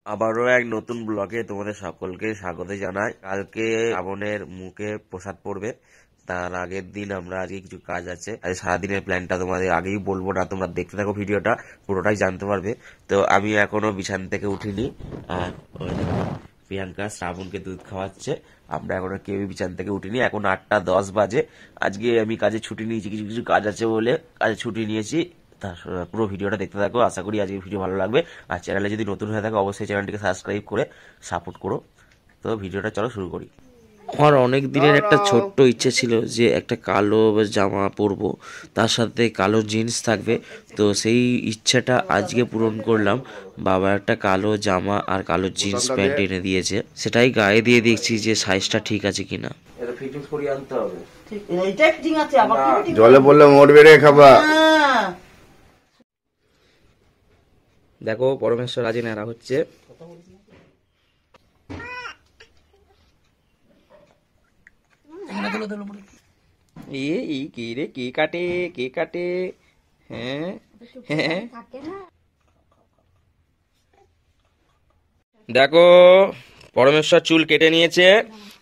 আবারও এক নতুন ব্লগে তোমাদের সকলকে স্বাগত জানাই। কালকে শ্রাবণের মুখে প্রসাদ পড়বে, তার আগের দিন আমরা আজকে কিছু কাজ আছে। আজ সারাদিনের প্ল্যানটা তোমাদের আগেই বলবো না, তোমরা দেখতে থাকো ভিডিওটা, পুরোটাই জানতে পারবে। তো আমি এখনো বিছান থেকে উঠিনি, আর ওই দেখো প্রিয়াঙ্কা শ্রাবণকে দুধ খাওয়াচ্ছে। আমরা এখনো কেউ বিছান থেকে উঠিনি, এখন 8টা 10 বাজে। আজকে আমি কাজে ছুটি নিয়েছি, কিছু কিছু কাজ আছে বলে কাজে ছুটি নিয়েছি। পুরো ভিডিওটা দেখতে থাকো, আশা করি আজকে ভিডিও ভালো লাগবে। আর চ্যানেলে যদি নতুন হয়ে থাকে অবশ্যই চ্যানেলটিকে সাবস্ক্রাইব করে সাপোর্ট করো। তো ভিডিওটা চলো শুরু করি। আমার অনেক দিনের একটা ছোট্ট ইচ্ছে ছিল যে একটা কালো জামা পরবো, তার সাথে কালো জিন্স থাকবে। তো সেই ইচ্ছাটা আজকে পূরণ করলাম। বাবা একটা কালো জামা আর কালো জিন্স প্যান্ট এনে দিয়েছে, সেটাই গায়ে দিয়ে দেখছি যে সাইজটা ঠিক আছে কিনা। এটা ফিটিংস করিয়ে আনতে হবে। এইটা ফিটিং আছে, আবার কি ফিটিং? জলে বললে মরবে রে খাবা। দেখো পরমেশ্বর আজ নেড়া হচ্ছে। কি রে, কে কাটে কে কাটে? হ্যাঁ হ্যাঁ, দেখো পরমেশ্বর চুল কেটে নিয়েছে,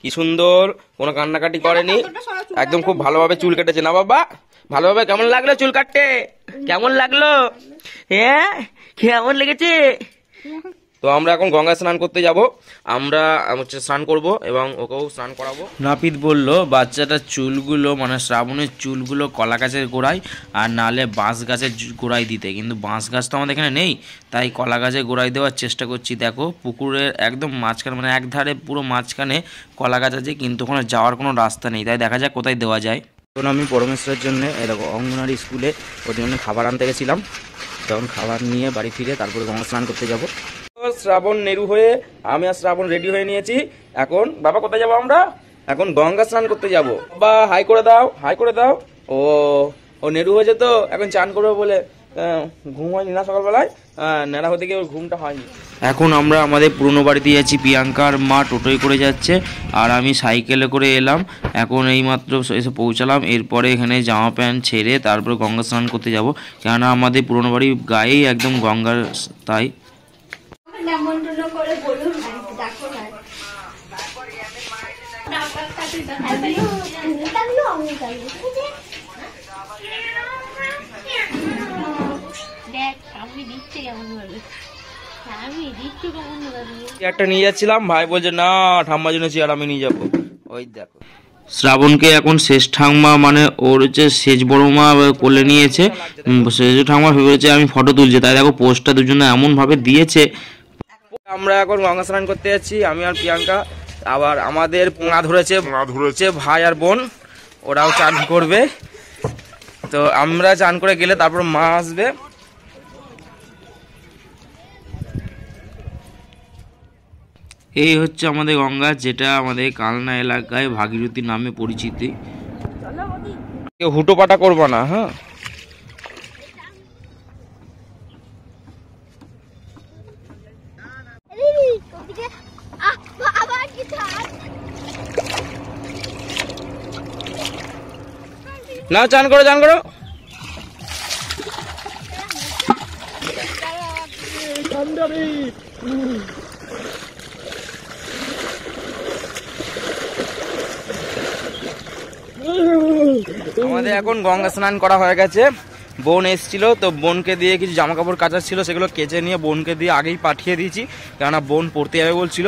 কি সুন্দর, কোনো কান্নাকাটি করেনি, একদম খুব ভালোভাবে চুল কেটেছে না বাবা? ভালোভাবে কেমন লাগলো চুল কাটতে? কেমন লাগলো? হ্যাঁ কেমন লেগেছে? তো আমরা এখন গঙ্গা স্নান করতে যাব। আমরা স্নান করব এবং ওকেও স্নান করাবো। নাপিত বলল বাচ্চাটার চুলগুলো মানে শ্রাবণের চুলগুলো কলা গাছের গোড়ায় আর নালে বাঁশ গাছের গোড়ায় দিতে, কিন্তু বাঁশ গাছ তো আমাদের এখানে নেই, তাই কলা গাছের গোড়ায় দেওয়ার চেষ্টা করছি। দেখো পুকুরের একদম মাঝখানে মানে এক ধারে পুরো মাঝখানে কলা গাছ আছে, কিন্তু ওখানে যাওয়ার কোনো রাস্তা নেই, তাই দেখা যাক কোথায় দেওয়া যায়। তখন আমি পরমেশ্বরের জন্য এরকম অঙ্গনারী স্কুলে ওর জন্য খাবার আনতে গেছিলাম। তখন খাবার নিয়ে বাড়ি ফিরে তারপরে গঙ্গা স্নান করতে যাব। শ্রাবণ নেরু হয়ে আমি আর শ্রাবণ রেডি হয়ে নিয়েছি। এখন বাবা কোথায় যাবো? আমরা এখন গঙ্গা স্নান করতে যাব। বা হাই করে দাও, হাই করে দাও। ও ও নেরু হয়েছে তো এখন চান করবে বলে ঘুম হয়নি না সকালবেলায়, নেড়া হতে গিয়ে ওর ঘুমটা হয়নি। এখন আমরা আমাদের পুরনো বাড়িতে যাচ্ছি। প্রিয়াঙ্কার মা টোটোয় করে যাচ্ছে আর আমি সাইকেলে করে এলাম। এখন এইমাত্র এসে পৌঁছালাম। এরপরে এখানে জামা প্যান্ট ছেড়ে তারপরে গঙ্গা স্নান করতে যাব, কেননা আমাদের পুরনো বাড়ির গায়েই একদম গঙ্গার, তাই চেয়ারটা নিয়ে যাচ্ছিলাম, ভাই বলছে না ঠাম্মার জন্য চেয়ার আমি নিয়ে যাবো। ওই দেখো শ্রাবণকে এখন শেষ ঠাম্মা মানে ওর হচ্ছে শেষ বড় মা কোলে নিয়েছে। শেষ ঠাম্মা ভেবেছে আমি ফটো তুলছি, তাই দেখো পোস্টটা দুজনে এমন ভাবে দিয়েছে। আমরা এখন গঙ্গা স্নান করতে যাচ্ছি, আমি আর প্রিয়াঙ্কা। আবার আমাদের পোঙা ধরেছে ভাই আর বোন, ওরাও চান করবে। তো আমরা চান করে গেলে তারপর মা আসবে। এই হচ্ছে আমাদের গঙ্গা, যেটা আমাদের কালনা এলাকায় ভাগীরথী নামে পরিচিতি। কেউ হুটো পাটা করবা না, হ্যাঁ? না চান করো, চান করো। আমাদের এখন গঙ্গা স্নান করা হয়ে গেছে। বোন এসেছিল, তো বোনকে দিয়ে কিছু জামা কাপড় কাচার ছিল, সেগুলো কেচে নিয়ে বোনকে দিয়ে আগেই পাঠিয়ে দিয়েছি, কেননা বোন পড়তে যাবে বলছিল।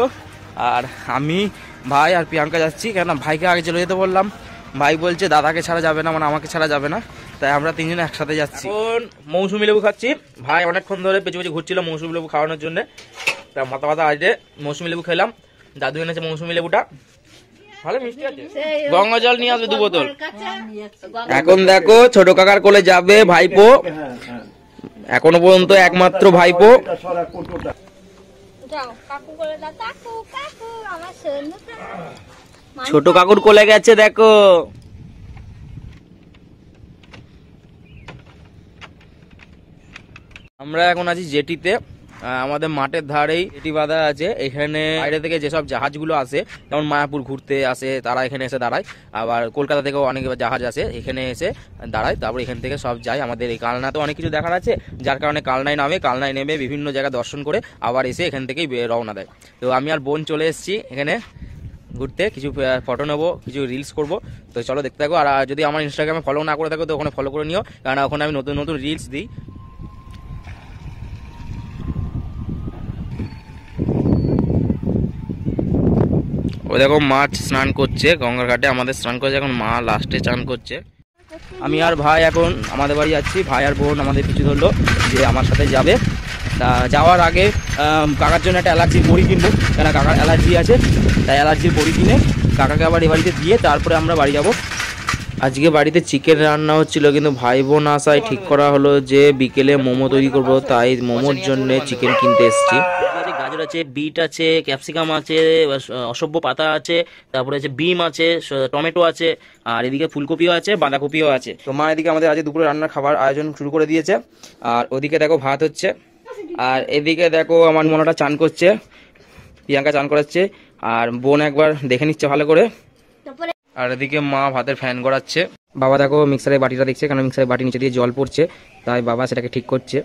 আর আমি, ভাই আর প্রিয়াঙ্কা যাচ্ছি, কেননা ভাইকে আগে চলে যেতে বললাম। ভাই বলছে দাদাকে ছাড়া যাবে না, মানে আমাকে ছাড়া যাবে না, তাই আমরা তিনজনে একসাথে যাচ্ছি। এখন মৌসুমি লেবু খাচ্ছি। ভাই অনেকক্ষণ ধরে পেছু পেছু ঘুরছিল মৌসুমি লেবু খাওয়ানোর জন্য, তা মাথা মাথা আজকে মৌসুমি লেবু খেলাম। দাদু এনেছে মৌসুমি লেবুটা, ভালো মিষ্টি আছে। গঙ্গা জল নিয়ে আসবে 2 বোতল। এখন দেখো ছোট কাকার কোলে যাবে ভাইপো, এখনো পর্যন্ত একমাত্র ভাইপো। ছোট কাকুর কোলে গেছে দেখো। আমরা এখন আছি জেটিতে, আমাদের মাঠের ধারেই এটি বাঁধা আছে। এখানে বাইরে থেকে যেসব জাহাজগুলো আসে, যেমন মায়াপুর ঘুরতে আসে, তারা এখানে এসে দাঁড়ায়। আবার কলকাতা থেকেও অনেক জাহাজ আসে, এখানে এসে দাঁড়ায়। তারপর এখান থেকে সব যায়। আমাদের এই কালনাতে অনেক কিছু দেখার আছে, যার কারণে কালনায় নামে, কালনায় নেমে বিভিন্ন জায়গা দর্শন করে আবার এসে এখান থেকেই রওনা দেয়। তো আমি আর বোন চলে এসেছি এখানে ঘুরতে, কিছু ফটো নেবো, কিছু রিলস করবো। তো চলো দেখতে থাকো। আর যদি আমার ইনস্টাগ্রামে ফলো না করে থাকো তো ওখানে ফলো করে নিও, কারণ ওখানে আমি নতুন নতুন রিলস দিই। ও দেখো মাছ স্নান করছে গঙ্গার ঘাটে, আমাদের স্নান করছে এখন, মা লাস্টে স্নান করছে। আমি আর ভাই এখন আমাদের বাড়ি যাচ্ছি। ভাই আর বোন আমাদের কিছু ধরলো যে আমার সাথে যাবে। তা যাওয়ার আগে কাকার জন্য একটা অ্যালার্জির বড়ি কিনবো, কেন কাকার অ্যালার্জি আছে, তাই অ্যালার্জির বড়ি কিনে কাকাকে আবার এই বাড়িতে দিয়ে তারপরে আমরা বাড়ি যাব। আজকে বাড়িতে চিকেন রান্না হচ্ছিল, কিন্তু ভাই বোন আসায় ঠিক করা হলো যে বিকেলে মোমো তৈরি করব, তাই মোমোর জন্য চিকেন কিনতে এসেছি। গাজর আছে, বিট আছে, ক্যাপসিকাম আছে, অসভ্য পাতা আছে, তারপরে আছে বিম আছে, টমেটো আছে, আর এদিকে ফুলকপিও আছে, বাঁধাকপিও আছে। তো মা এদিকে আমাদের আজ দুপুরে রান্নার খাবার আয়োজন শুরু করে দিয়েছে। আর ওদিকে দেখো ভাত হচ্ছে, আর এদিকে দেখো আমার মনটা চান করছে, প্রিয়াঙ্কা চান করাচ্ছে, আর বোন একবার দেখে নিচ্ছে ভালো করে। আর এদিকে মা ভাতের ফ্যান গড়াচ্ছে। বাবা দেখো মিক্সারের বাটিটা দেখছে, কারণ মিক্সারের বাটি নিচে দিয়ে জল পড়ছে, তাই বাবা সেটাকে ঠিক করছে।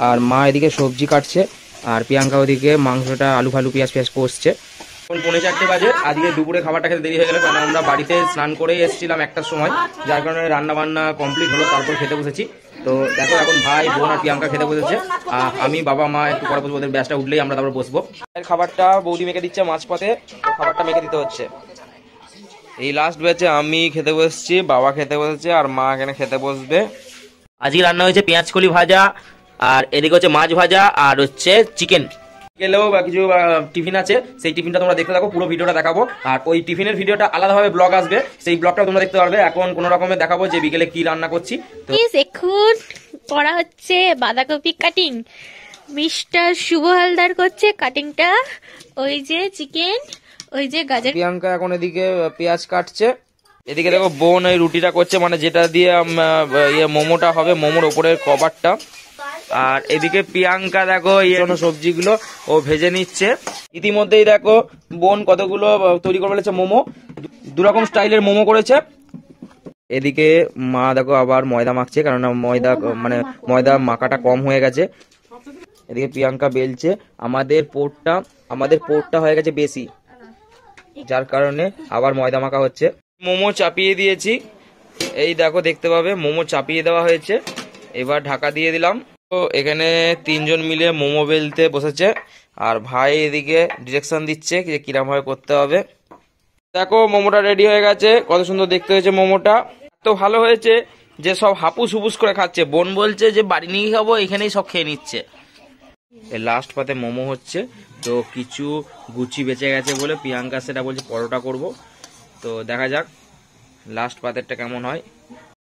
আর মা এদিকে সবজি কাটছে, আর প্রিয়াঙ্কা ওদিকে মাংসটা আলু ফালু পেঁয়াজ পেঁয়াজ কষছে। এখন 4:45 বাজে। আজকে দুপুরে খাবারটা খেতে দেরি হয়ে গেল, কারণ আমরা বাড়িতে স্নান করে এসেছিলাম 1টার সময়, যার কারণে রান্না বান্না কমপ্লিট হলো, তারপর খেতে বসেছি। তো দেখো এখন ভাই বোন আর প্রিয়াঙ্কা খেতে বসেছে, আমি বাবা মা একটু পরে বসবো, ওদের ব্যাসটা উঠলেই আমরা তারপর বসবো। খাবারটা বৌদি মেখে দিচ্ছে মাঝপথে, খাবারটা মেখে দিতে হচ্ছে। এই লাস্ট ব্যাচে আমি খেতে বসছি, বাবা খেতে বসেছে, আর মা এখানে খেতে বসবে। আজকে রান্না হয়েছে পেঁয়াজকলি ভাজা, আর এদিকে হচ্ছে মাছ ভাজা, আর হচ্ছে চিকেন। গেলেও বা কিছু টিফিন আছে, সেই টিফিনটা তোমরা দেখতে থাকো, পুরো ভিডিওটা দেখাবো। আর ওই টিফিনের ভিডিওটা আলাদাভাবে ব্লগ আসবে, সেই ব্লগটা তোমরা দেখতে পারবে। এখন কোনো রকমে দেখাবো যে বিকেলে কি রান্না করছি। তো এখন করা হচ্ছে বাঁধাকপি কাটিং, মিস্টার শুভ হালদার করছে কাটিংটা, ওই যে চিকেন, ওই যে গাজর। প্রিয়াঙ্কা এখন এদিকে পেঁয়াজ কাটছে, এদিকে দেখো বোন ওই রুটিটা করছে, মানে যেটা দিয়ে মোমোটা হবে, মোমোর ওপরের কভারটা। আর এদিকে প্রিয়াঙ্কা দেখো এই সবজিগুলো ও ভেজে নিচ্ছে। ইতিমধ্যেই দেখো বোন কতগুলো তৈরি করে ফেলেছে মোমো, দুরকম স্টাইলের মোমো করেছে। এদিকে মা দেখো আবার ময়দা মাখছে, কারণ ময়দা মাখাটা কম হয়ে গেছে। এদিকে প্রিয়াঙ্কা বেলছে। আমাদের পোরটা হয়ে গেছে বেশি, যার কারণে আবার ময়দা মাখা হচ্ছে। মোমো চাপিয়ে দিয়েছি, এই দেখো দেখতে পাবে মোমো চাপিয়ে দেওয়া হয়েছে। এবার ঢাকা দিয়ে দিলাম। তো এখানে 3 জন মিলে মোমো বেলতে বসেছে, আর ভাই এদিকে ডিরেকশন দিচ্ছে যে কিরম ভাবে করতে হবে। দেখো মোমোটা রেডি হয়ে গেছে, কত সুন্দর দেখতে হয়েছে মোমোটা, তো ভালো হয়েছে যে সব হাপুস হুপুস করে খাচ্ছে। বোন বলছে যে বাড়ি নিয়ে খাবো, এখানেই সব খেয়ে নিচ্ছে। লাস্ট পাতে মোমো হচ্ছে, তো কিছু গুচি বেঁচে গেছে বলে প্রিয়াঙ্কা সেটা বলছে পরোটা করব। তো দেখা যাক লাস্ট পাতেরটা কেমন হয়।